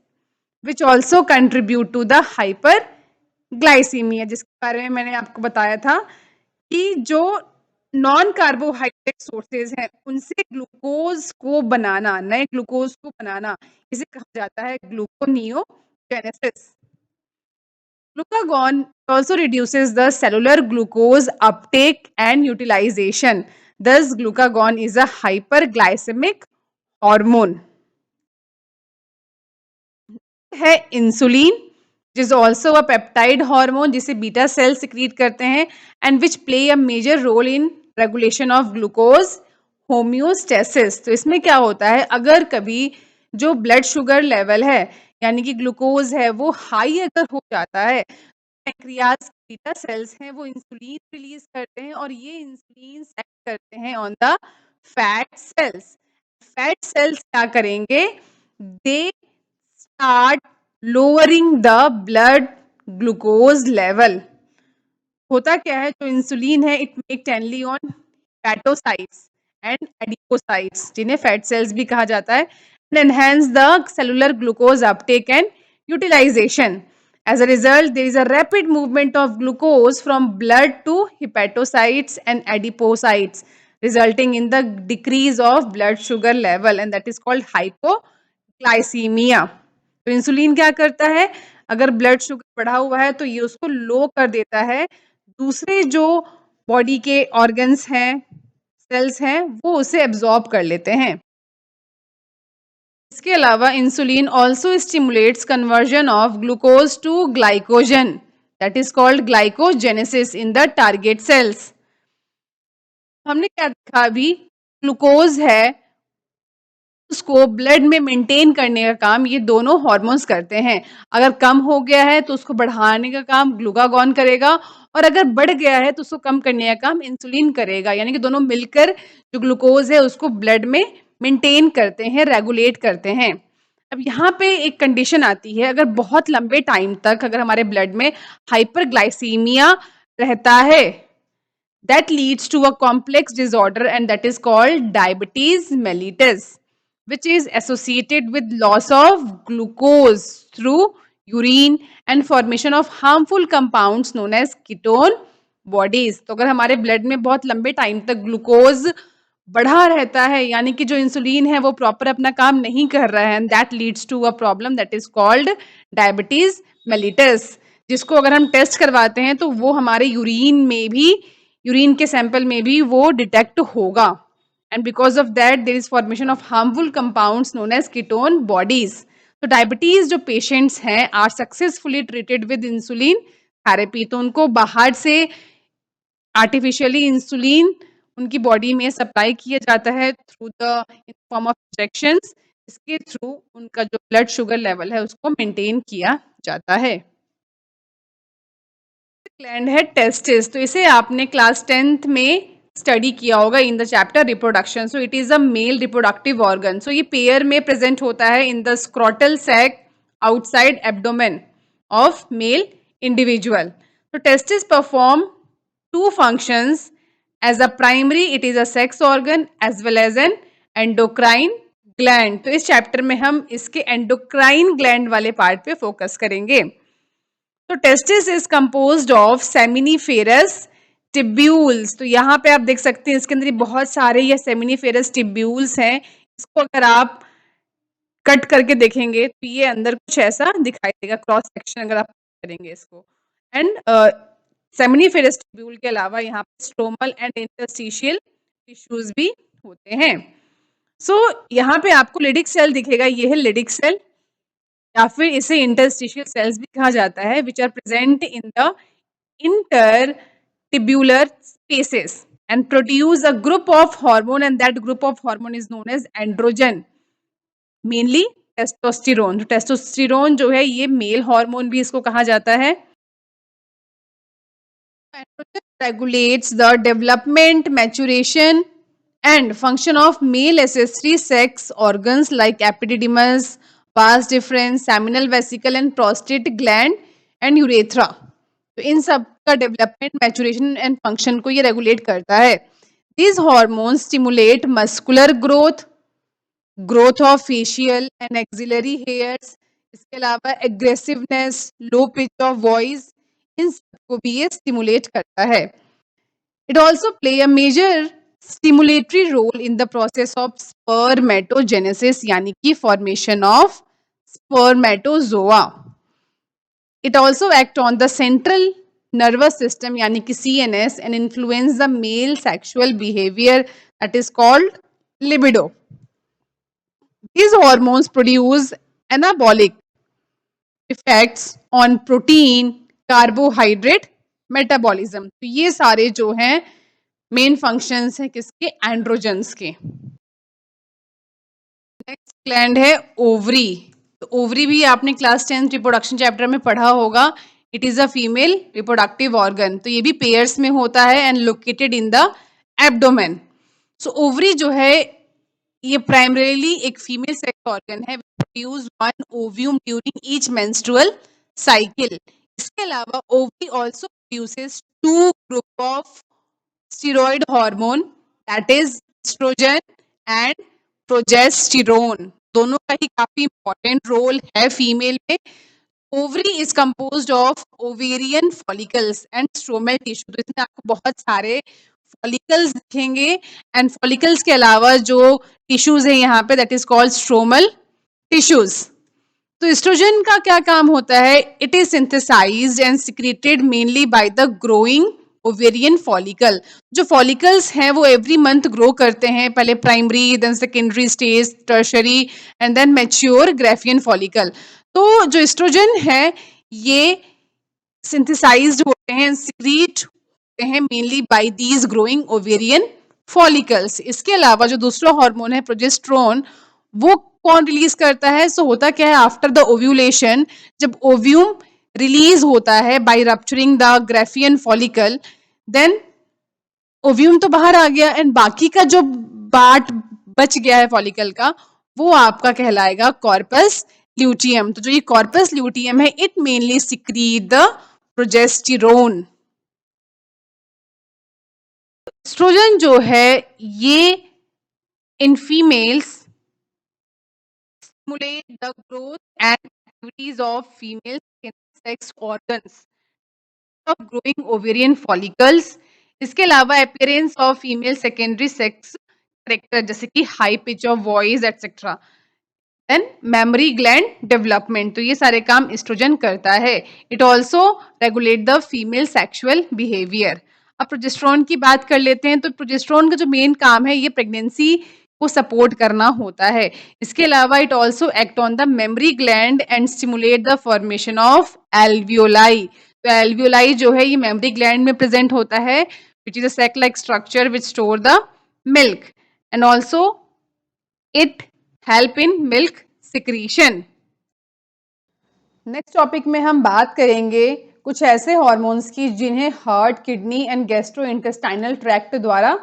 which also contribute to the hyperglycaemia, जिसके बारे में मैंने आपको बताया था कि जो नॉन कार्बोहाइड्रेट सोर्सेज हैं उनसे ग्लूकोज को बनाना, नए ग्लूकोज को बनाना, इसे कहा जाता है gluconeogenesis. Glucagon also reduces the cellular glucose uptake and utilization. Thus, glucagon is a hyperglycemic hormone. है insulin, which is also a peptide hormone जिसे बीटा सेल सिक्रीट करते हैं and which play a major role in regulation of glucose homeostasis। तो इसमें क्या होता है, अगर कभी जो ब्लड शुगर लेवल है यानी कि ग्लूकोज है वो हाई अगर हो जाता है, पैंक्रियाज बीटा सेल्स हैं वो इंसुलिन रिलीज करते हैं और ये इंसुलिन एक्ट करते हैं on the fat cells. Fat cells क्या करेंगे, they start lowering the blood glucose level. होता क्या है, जो इंसुलिन है इट मेक टेनली ऑन फैटोसाइट्स एंड एडिपोसाइट्स, जिन्हें फैट सेल्स भी कहा जाता है, and enhance the cellular glucose uptake and utilization. As a result, there is a rapid movement of glucose from blood to hepatocytes and adipocytes, resulting in the decrease of blood sugar level, and that is called hypoglycemia. तो insulin क्या करता है, अगर blood sugar बढ़ा हुआ है तो ये उसको लो कर देता है, दूसरे जो बॉडी के ऑर्गन्स हैं, सेल्स हैं, वो उसे एब्जॉर्ब कर लेते हैं। इसके अलावा insulin also stimulates conversion of glucose to glycogen, that is called glycogenesis in the target cells. हमने क्या देखा अभी, ग्लूकोज है उसको ब्लड में मेंटेन करने का काम ये दोनों हार्मोन्स करते हैं। अगर कम हो गया है तो उसको बढ़ाने का काम ग्लूकागॉन करेगा, और अगर बढ़ गया है तो उसको कम करने का काम इंसुलिन करेगा, यानी कि दोनों मिलकर जो ग्लूकोज है उसको ब्लड में मेंटेन करते हैं, रेगुलेट करते हैं। अब यहाँ पे एक कंडीशन आती है, अगर बहुत लंबे टाइम तक अगर हमारे ब्लड में हाइपरग्लाइसीमिया रहता है, that leads to a complex disorder and that is called diabetes mellitus, which is associated with loss of glucose through urine and formation of harmful compounds known as ketone bodies। तो अगर हमारे blood में बहुत लंबे time तक glucose बढ़ा रहता है, यानी कि जो इंसुलिन है वो प्रॉपर अपना काम नहीं कर रहा है, and that leads to a problem that is called diabetes mellitus, जिसको अगर हम टेस्ट करवाते हैं तो वो हमारे यूरिन के सैंपल में भी वो डिटेक्ट होगा, and because of that there is formation of harmful compounds known as ketone bodies. तो डायबिटीज जो पेशेंट्स हैं are successfully treated with insulin therapy, तो उनको बाहर से आर्टिफिशियली इंसुलिन उनकी बॉडी में सप्लाई किया जाता है through the in form of injections. इसके थ्रू उनका जो ब्लड शुगर लेवल है उसको मेंटेन किया जाता है। ग्लैंड है टेस्टिस, तो इसे आपने क्लास 10th में स्टडी किया होगा in the chapter reproduction. So it is a male reproductive organ. So ये पेयर में प्रेजेंट होता है in the scrotal sac outside abdomen of male individual. तो testis perform two functions. As a primary, it is a sex organ as well as an endocrine gland. तो इस chapter में हम इसके एंडोक्राइन ग्लैंड वाले part पे focus करेंगे। तो testis is composed of seminiferous tubules. तो यहाँ पे आप देख सकते हैं इसके अंदर बहुत सारे ये सेमिनिफेरस टिब्यूल्स हैं। इसको अगर आप कट करके देखेंगे तो ये अंदर कुछ ऐसा दिखाई देगा, क्रॉस सेक्शन अगर आप करेंगे इसको। एंड सेमिनिफेरस ट्यूब्यूल के अलावा यहाँ पे स्ट्रोमल एंड इंटरस्टिशियल टिश्यूज भी होते हैं। सो यहाँ पे आपको लिडिक सेल दिखेगा, ये है लिडिक सेल या फिर इसे इंटरस्टिशियल सेल्स भी कहा जाता है, which are present in the intertubular spaces and produce a group of hormone, and that group of hormone is known as androgen, mainly testosterone. तो टेस्टोस्टेरोन जो है ये मेल हार्मोन भी इसको कहा जाता है। Androgen regulates the development, maturation and function of male accessory sex organs like epididymis, vas deferens, seminal vesicle and prostate gland and urethra। तो इन सब का डेवलपमेंट, मैचुरेशन एंड फंक्शन को ये रेगुलेट करता है। These hormones stimulate muscular growth, growth of facial and axillary hairs, इसके अलावा aggressiveness, low pitch of voice, इन सबको भी ये स्टिमुलेट करता है। It also play a major stimulatory role in the process of spermatogenesis, यानी कि formation of spermatozoa. It also act on the central nervous system यानी कि CNS and influence the male sexual behaviour that is called libido. These hormones produce anabolic effects on protein, carbohydrate metabolism। तो ये सारे जो हैं main functions हैं किसके, androgens के। नेक्स्ट ग्लैंड है ओवरी। तो ओवरी भी आपने क्लास 10 रिप्रोडक्शन चैप्टर में पढ़ा होगा। It is a female reproductive organ. तो ये भी पेयर्स में होता है and located in the abdomen. So ovary जो है ये प्राइमरीली एक फीमेल सेक्स ऑर्गन है, produce one ovum during each menstrual cycle. इसके अलावा ovary also produces two group of steroid hormone, that is oestrogen and progesterone. दोनों का ही काफी इंपॉर्टेंट रोल है फीमेल में। Ovary is composed of ovarian follicles and stromal tissue. तो इसमें आपको बहुत सारे फॉलिकल्स दिखेंगे एंड फॉलिकल्स के अलावा जो टिश्यूज है यहाँ पे that is called stromal tissues. तो एस्ट्रोजन का क्या काम होता है, it is synthesised and secreted mainly by the growing ovarian follicle. जो फॉलिकल्स हैं वो एवरी मंथ ग्रो करते हैं, पहले primary, then secondary stage, tertiary and then mature Graafian follicle. तो जो एस्ट्रोजन है ये सिंथेसाइज्ड होते हैं, सिक्रीट होते हैं mainly by these growing ovarian follicles. इसके अलावा जो दूसरा हार्मोन है प्रोजेस्टेरोन, वो कौन रिलीज करता है, सो होता क्या है आफ्टर द ओव्यूलेशन, जब ओव्यूम रिलीज होता है by rupturing the Graafian follicle, then ovum तो बाहर आ गया एंड बाकी का जो पार्ट बच गया है फॉलिकल का वो आपका कहलाएगा कॉर्पस ल्यूटियम। तो जो ये कॉर्पस ल्यूटियम है it mainly secrete the progesterone. Oestrogen जो है ये in females stimulate the growth and activities of female sex organs of growing ovarian follicles। इसके अलावा appearance of female secondary sex character जैसे कि high pitch of voice etc. Then mammary gland development. तो ये सारे काम एस्ट्रोजन करता है। It also regulate the female sexual behaviour. अब प्रोजेस्टेरोन की बात कर लेते हैं। तो प्रोजेस्टेरोन का जो मेन काम है ये प्रेगनेंसी को सपोर्ट करना होता है। इसके अलावा it also act on the mammary gland and stimulate the formation of alveoli. तो एल्वियोलाई जो है ये मेमरी ग्लैंड में प्रेजेंट होता है, which is a sac like structure which store the milk and also it help in milk secretion. Next topic में हम बात करेंगे कुछ ऐसे हॉर्मोन्स की जिन्हें heart, kidney and gastrointestinal tract द्वारा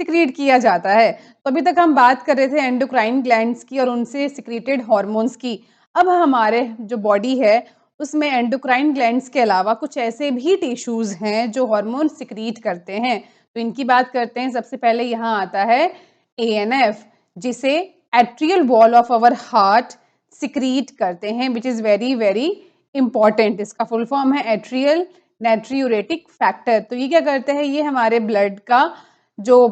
सिक्रीट किया जाता है। तो अभी तक हम बात कर रहे थे एंडोक्राइन ग्लैंड्स की और उनसे सिक्रीटेड हॉर्मोन्स की। अब हमारे जो बॉडी है उसमें एंडोक्राइन ग्लैंड्स के अलावा कुछ ऐसे भी टिश्यूज हैं जो हार्मोन सिक्रीट करते हैं। तो इनकी बात करते हैं। सबसे पहले यहाँ आता है ANF, जिसे atrial wall of our heart secrete करते हैं, which is very very important. इसका फुल फॉर्म है एट्रियल नाइट्रियूरेटिक फैक्टर। तो ये क्या करते हैं, ये हमारे ब्लड का जो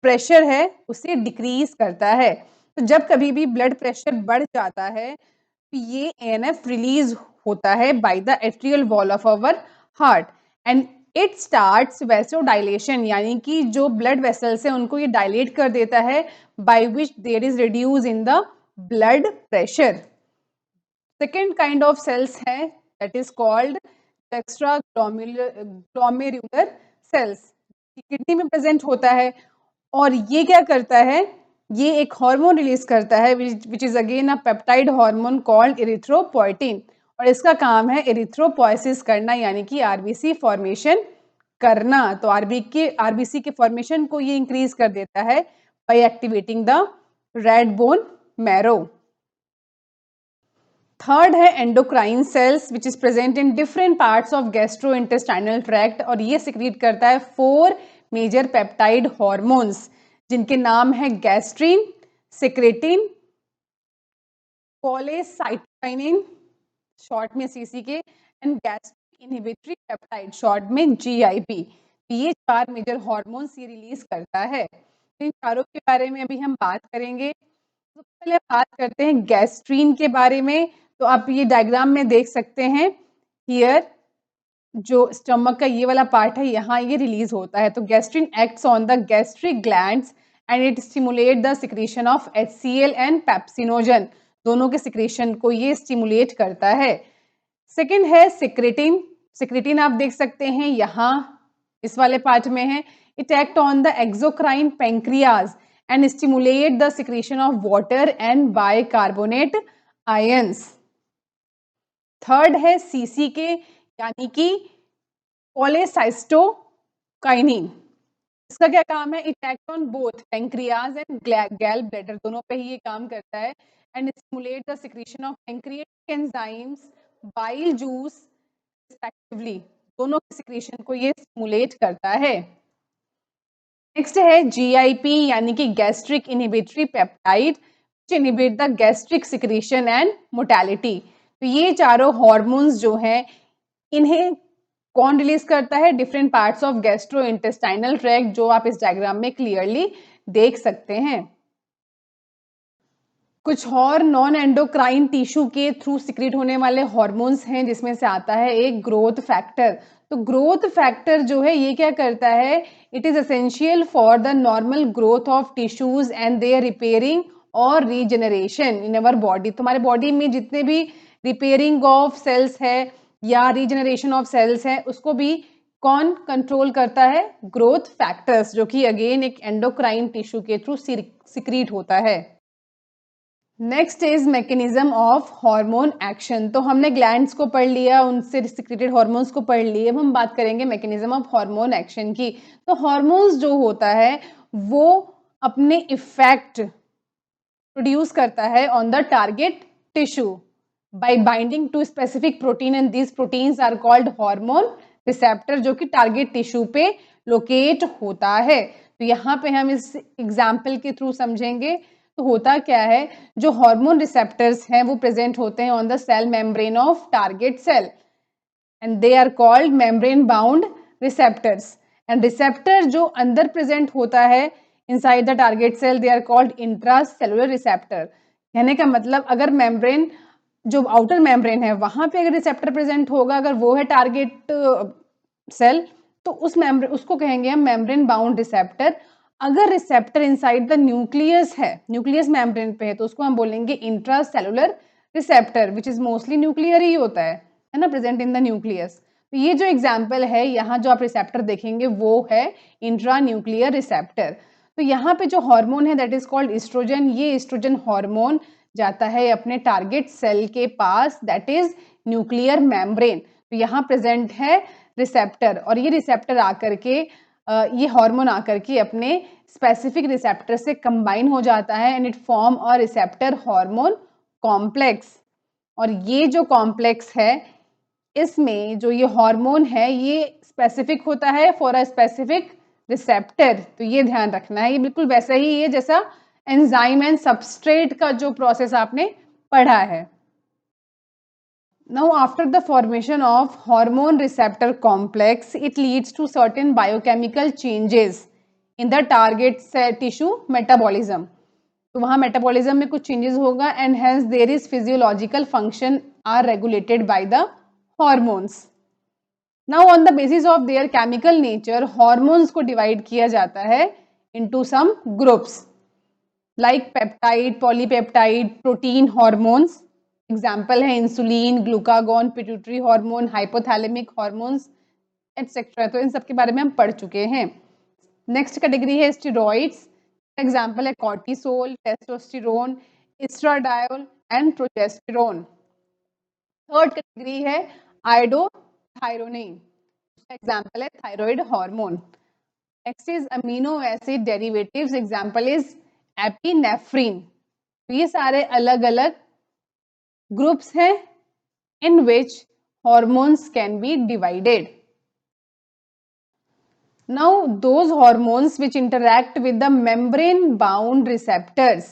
प्रेशर है उसे डिक्रीज करता है। तो जब कभी भी ब्लड प्रेशर बढ़ जाता है तो ये ANF रिलीज होता है by the atrial wall of our heart and it starts vasodilation, यानी कि जो ब्लड वेसल्स है उनको ये डायलेट कर देता है, by which there is reduce in the blood pressure. Second kind of cells है that is called extra glomerular cells, kidney में प्रेजेंट होता है और ये क्या करता है, ये एक हार्मोन रिलीज करता है which is again a peptide hormone called erythropoietin और इसका काम है इरिथ्रोपोइसिस करना, यानी कि आरबीसी फॉर्मेशन करना। तो आरबीसी के फॉर्मेशन को ये इंक्रीज कर देता है by activating the red bone marrow. Third है endocrine cells which is present in different parts of gastrointestinal tract और ये सिक्रीट करता है 4 मेजर पेप्टाइड हॉर्मोन्स जिनके नाम है गैस्ट्रिन, सिक्रेटिन, कोलेसाइटोकिनिन शॉर्ट में सीसीके and gastric inhibitory peptide short में GIP। ये 4 मेजर हॉर्मोन्स ये रिलीज करता है। इन चारों के बारे में अभी हम बात करेंगे। तो पहले बात करते हैं गैस्ट्रीन के बारे में। तो आप ये डायग्राम में देख सकते हैं, हियर जो स्टमक का ये वाला पार्ट है यहाँ ये रिलीज होता है। तो gastrin acts on the gastric glands and it stimulate the secretion of HCl and pepsinogen, दोनों के सिक्रीशन को ये स्टिमुलेट करता है। सेकेंड है सिक्रेटिन। सिक्रेटिन आप देख सकते हैं यहाँ इस वाले पार्ट में है। It act on the exocrine pancreas and stimulate the secretion of water and bicarbonate ions. Third है CCK यानी कि कोलेसाइस्टोकाइनिन। इसका क्या काम है, it act on both pancreas and गैल ब्लैडर, दोनों पे ही ये काम करता है and stimulate the secretion of pancreatic enzymes, bile juice respectively, दोनों के सिक्रीशन को ये स्टिमुलेट करता है। नेक्स्ट है GIP यानी कि gastric inhibitory peptide which inhibit the gastric secretion and motility. तो ये चारों हॉर्मोन्स जो हैं इन्हें कौन रिलीज करता है, different parts of gastrointestinal tract, जो आप इस डायग्राम में क्लियरली देख सकते हैं। कुछ और नॉन एंडोक्राइन टिश्यू के थ्रू सिक्रीट होने वाले हॉर्मोन्स हैं जिसमें से आता है एक ग्रोथ फैक्टर। तो ग्रोथ फैक्टर जो है ये क्या करता है, it is essential for the normal growth of tissues and their repairing और रीजनरेशन इन अवर बॉडी। तुम्हारे बॉडी में जितने भी रिपेयरिंग ऑफ सेल्स है या रीजनरेशन ऑफ सेल्स है उसको भी कौन कंट्रोल करता है, ग्रोथ फैक्टर्स, जो कि अगेन एक एंडोक्राइन टिश्यू के थ्रू सिक्रीट होता है। Next is mechanism of hormone action. तो हमने ग्लैंड्स को पढ़ लिया, उनसे सिक्रेटेड हार्मोन्स को पढ़ लिए। अब हम बात करेंगे मैकेनिज्म ऑफ हार्मोन एक्शन की। तो हार्मोन्स जो होता है वो अपने इफेक्ट प्रोड्यूस करता है on the target tissue by binding to specific protein and these proteins are called hormone receptor, जो कि टारगेट टिश्यू पे लोकेट होता है। तो यहाँ पे हम इस एग्जाम्पल के थ्रू समझेंगे। तो होता क्या है, जो हार्मोन रिसेप्टर्स हैं वो प्रेजेंट होते हैं on the cell membrane of target cell and they are called membrane bound receptors. And receptor जो अंदर प्रेजेंट होता है inside the target cell, they are called intracellular receptor. कहने का मतलब अगर मेम्ब्रेन जो आउटर मेम्ब्रेन है वहां पे अगर रिसेप्टर प्रेजेंट होगा, अगर वो है टारगेट सेल, तो उस मेम्ब्रेन उसको कहेंगे हम मेम्ब्रेन बाउंड रिसेप्टर। अगर रिसेप्टर इनसाइड द न्यूक्लियस है, न्यूक्लियस मेम्ब्रेन पे है, तो उसको हम बोलेंगे intracellular receptor, which is mostly nuclear ही होता है ना, प्रेजेंट इन द न्यूक्लियस। तो ये जो एग्जाम्पल है, यहाँ जो आप रिसेप्टर देखेंगे वो है इंट्रान्यूक्लियर रिसेप्टर। तो यहाँ पे जो हार्मोन है दैट इज कॉल्ड एस्ट्रोजन। ये एस्ट्रोजन हार्मोन जाता है अपने टारगेट सेल के पास, दैट इज न्यूक्लियर मेम्ब्रेन। तो यहाँ प्रेजेंट है रिसेप्टर, और ये रिसेप्टर आकर के ये हार्मोन आकर के अपने स्पेसिफिक रिसेप्टर से कंबाइन हो जाता है and it form a receptor hormone complex. और ये जो कॉम्प्लेक्स है, इसमें जो ये हार्मोन है ये स्पेसिफिक होता है फॉर अ स्पेसिफिक रिसेप्टर। तो ये ध्यान रखना है, ये बिल्कुल वैसा ही है जैसा एंजाइम एंड सबस्ट्रेट का जो प्रोसेस आपने पढ़ा है। Now, after the formation of hormone receptor complex, it leads to certain biochemical changes in the target cell tissue metabolism. तो वहाँ मेटाबॉलिज्म में कुछ चेंजेस होगा and hence there is physiological function are regulated by the hormones. Now on the basis of their chemical nature, hormones को divide किया जाता है into some groups like peptide, polypeptide, protein hormones. Example है insulin, glucagon, pituitary hormone, hypothalamic hormones etcetera. तो इन सब के बारे में हम पढ़ चुके हैं। नेक्स्ट कैटेगरी है स्टेरॉइड्स। एग्जाम्पल है cortisol, testosterone, estradiol and progesterone. Third category है आयोडोथायरोनिन। एग्जाम्पल है thyroid hormone. Next is amino acid derivatives. Example is epinephrine. ये सारे अलग अलग ग्रुप्स हैं in which hormones can be divided. Now, those hormones which interact with the membrane-bound receptors,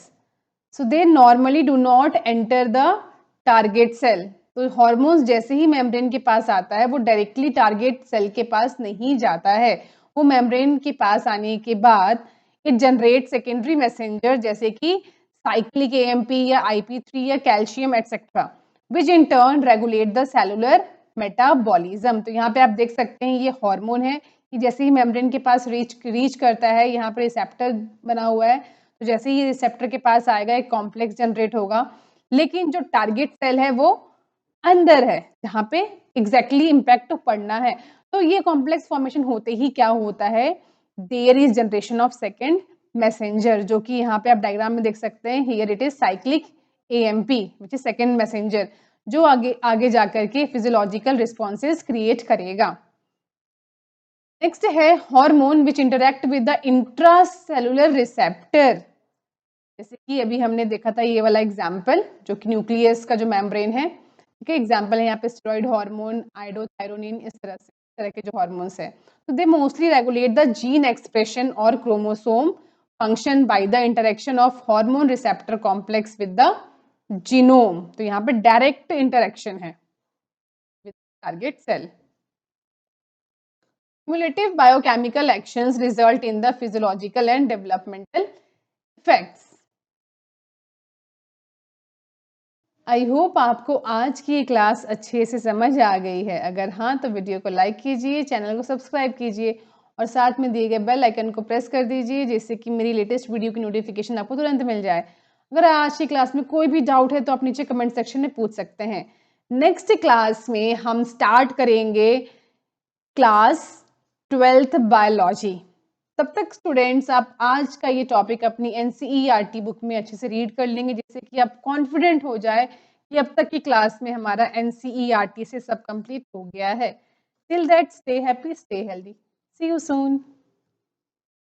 so they normally do not enter the target cell. तो hormones जैसे ही membrane के पास आता है वो डायरेक्टली टारगेट सेल के पास नहीं जाता है। वो मेम्ब्रेन के पास आने के बाद इट जनरेट सेकेंडरी मैसेंजर जैसे कि साइक्लिक एएमपी या आईपी3 या calcium etcetera, which in turn regulate the cellular metabolism. तो यहाँ पे आप देख सकते हैं ये हार्मोन है कि जैसे ही मेम्ब्रेन के पास रीच करता है, यहाँ पर रिसेप्टर बना हुआ है, तो जैसे ही रिसेप्टर के पास आएगा एक कॉम्प्लेक्स जनरेट होगा। लेकिन जो टारगेट सेल है वो अंदर है जहाँ पे एग्जैक्टली इम्पैक्ट पड़ना है। तो ये कॉम्प्लेक्स फॉर्मेशन होते ही क्या होता है, there is generation of second messenger, जो कि यहाँ पे आप डायग्राम में देख सकते हैं। Here it is cyclic AMP which is second messenger, जो आगे आगे जाकर के फिजियोलॉजिकल रिस्पॉन्सेज क्रिएट करेगा। नेक्स्ट है hormone which interact with the intracellular receptor. जैसे कि अभी हमने देखा था ये वाला एग्जाम्पल जो कि न्यूक्लियस का जो मेम्ब्रेन है, ठीक है। एग्जाम्पल है यहाँ पे स्टेरॉइड हार्मोन, आयोडोथायरोनिन, इस तरह के जो हार्मोन्स है। तो they mostly regulate the gene expression और chromosome function by the interaction of hormone receptor complex with the genome. तो यहाँ पे डायरेक्ट इंटरेक्शन है with target cell. Cumulative biochemical actions result in the physiological and developmental effects. I hope आपको आज की class अच्छे से समझ आ गई है। अगर हाँ तो वीडियो को लाइक कीजिए, चैनल को सब्सक्राइब कीजिए और साथ में दिए गए बेल आइकन को प्रेस कर दीजिए जिससे कि मेरी लेटेस्ट वीडियो की नोटिफिकेशन आपको तुरंत मिल जाए। अगर आज की क्लास में कोई भी डाउट है तो आप नीचे कमेंट सेक्शन में पूछ सकते हैं। नेक्स्ट क्लास में हम स्टार्ट करेंगे क्लास 12th बायोलॉजी। तब तक स्टूडेंट्स आप आज का ये टॉपिक अपनी एनसीईआरटी बुक में अच्छे से रीड कर लेंगे जिससे कि आप कॉन्फिडेंट हो जाए कि अब तक की क्लास में हमारा एनसीईआरटी से सब कंप्लीट हो गया है। Till that stay happy, stay healthy, see you soon.